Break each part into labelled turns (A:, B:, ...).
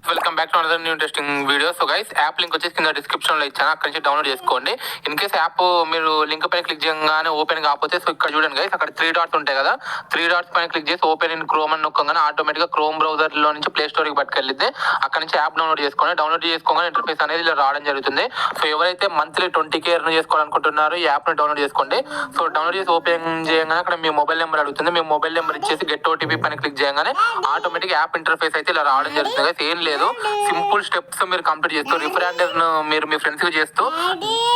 A: Welcome back to another new interesting video. So guys, app link వచ్చేసి కింద description లో ఇచ్చాను, అక్కడ నుంచి డౌన్లోడ్ చేసుకోండి. ఇన్ కేస్ యాప్ మీరు లింక్ పైన క్లిక్ చేయగానే ఓపెన్ కాకపోతే, సో ఇక్కడ చూడండి గైస్, అక్కడ 3 డాట్స్ ఉంటాయి కదా, 3 డాట్స్ పైన క్లిక్ చేసి ఓపెన్ ఇన్ క్రోమ్ అని నొక్కగానే ఆటోమేటిక్ గా క్రోమ్ బ్రౌజర్ లో నుంచి ప్లే స్టోర్ కి పట్టుకెళ్ళిద్ది. అక్కడ నుంచి యాప్ డౌన్లోడ్ చేసుకోండి. డౌన్లోడ్ చేసుకోగానే ఇంటర్ఫేస్ అనేది ఇలా రావడం జరుగుతుంది. సో ఎవరైతే మంత్లీ 20K ఎర్న్ చేసుకోవాలనుకుంటున్నారో ఈ యాప్ ని డౌన్లోడ్ చేసుకోండి. సో డౌన్లోడ్ చేసి ఓపెన్ చేయగానే అక్కడ మీ మొబైల్ నెంబర్ అడుగుతుంది. మీ మొబైల్ నెంబర్ ఇచ్చేసి గెట్ ఓటీపీ పైన క్లిక్ చేయగానే ఆటోమేటిక్ యాప్ ఇంటర్ఫేస్ అయితే ఇలా రావడం జరుగుతుంది. ఏం లేదు, సింపుల్ స్టెప్స్ మీరు కంప్లీట్ చేస్తూ రిఫరెండర్ మీరు మీ ఫ్రెండ్స్ కి చేస్తూ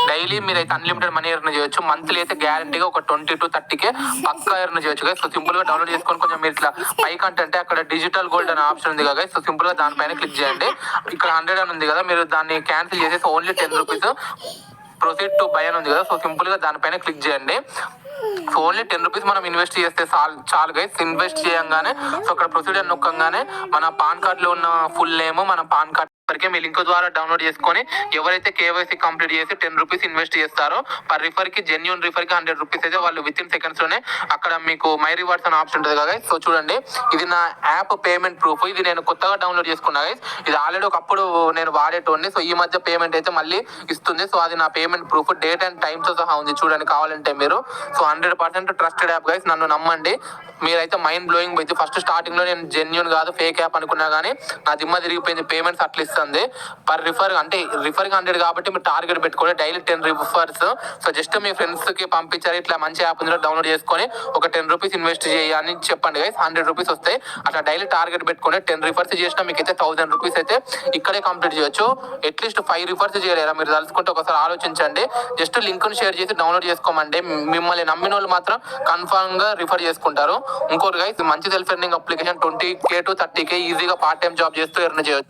A: డైలీ మీరు అయితే అన్లిమిటెడ్ మనీ ఎర్న్ చేయొచ్చు. మంత్లీ అయితే గ్యారంటీగా ఒక 20 to 30K పక్కా ఎర్న్ చేయొచ్చు. సో సింపుల్ గా డౌన్లోడ్ చేసుకొని కొంచెం మీరు ఇట్లా పైకి అంటే అక్కడ డిజిటల్ గోల్డ్ అనే ఆప్షన్ ఉంది కదా, సో సింపుల్ గా దానిపైన క్లిక్ చేయండి. ఇక్కడ 100 అని ఉంది కదా, మీరు దాన్ని క్యాన్సిల్ చేసేసి only 10 rupees proceed to buy అని ఉంది కదా, సో సింపుల్ గా దానిపైన క్లిక్ చేయండి. సో ఓన్లీ 10 రూపీస్ మనం ఇన్వెస్ట్ చేస్తే చాలు గైస్. ఇన్వెస్ట్ చేయంగానే సో అక్కడ ప్రొసీడర్ నొక్కగానే మన పాన్ కార్డ్ లో ఉన్న ఫుల్ నేమ్, మన పాన్ కార్డ్ వరకే మీ లింక్ ద్వారా డౌన్లోడ్ చేసుకొని ఎవరైతే కేవైసీ కంప్లీట్ చేసి 10 రూపీస్ ఇన్వెస్ట్ చేస్తారో పర్ రిఫర్ కి, జెన్యూన్ రిఫర్ కి 100 రూపీస్ అయితే వాళ్ళు విత్ ఇన్ సెకండ్స్ లోనే అక్కడ మీకు మై రివార్డ్స్ అనే ఆప్షన్ ఉంటుంది కదా. సో చూడండి, ఇది నా యాప్ పేమెంట్ ప్రూఫ్. ఇది నేను కొత్తగా డౌన్లోడ్ చేసుకున్నా గైస్. ఇది ఆల్రెడీ ఒకప్పుడు నేను వాడేటోండి. సో ఈ మధ్య పేమెంట్ అయితే మళ్ళీ ఇస్తుంది. సో అది నా payment proof, date and time తో సహా ఉంది. చూడండి కావాలంటే మీరు. సో 100% ట్రస్టెడ్ యాప్ గైస్, నన్ను నమ్మండి. మీరైతే మైండ్ బ్లోయింగ్ పోయింది. ఫస్ట్ స్టార్టింగ్ లో నేను జెన్యూన్ కాదు ఫేక్ యాప్ అనుకున్నా కానీ నా దిమ్మ తిరిగిపోయింది. పేమెంట్స్ అట్లా ఇస్తుంది పర్ రిఫర్, అంటే రిఫర్ 100 కాబట్టి మీరు టార్గెట్ పెట్టుకోండి. Daily 10 refers. సో జస్ట్ మీ ఫ్రెండ్స్ కి పంపించారు ఇట్లా మంచి యాప్ ఉంది డౌన్లోడ్ చేసుకొని ఒక 10 రూపీస్ ఇన్వెస్ట్ చేయని చెప్పండి గైస్, 100 రూపీస్ వస్తాయి. అట్లా డైలీ టార్గెట్ పెట్టుకొని 10 రిఫర్స్ చేసినా మీకు అయితే 1000 రూపీస్ అయితే ఇక్కడే కంప్లీట్ చేయొచ్చు. అట్లీస్ట్ 5 రిఫర్స్ చేయలేరా మీరు తలుచుకుంటే? ఒకసారి ఆలోచించండి. జస్ట్ లింక్ ని షేర్ చేసి డౌన్లోడ్ చేసుకోమండి. మిమ్మల్ని నమ్మిన వాళ్ళు మాత్రం కన్ఫర్మ్ గా రిఫర్ చేసుకుంటారు. ఇంకోటి గైస్, మంచి self earning application. 20K to 30K ఈజీగా పార్ట్ టైం జాబ్ చేస్తూ ఎర్న్ చేయొచ్చు.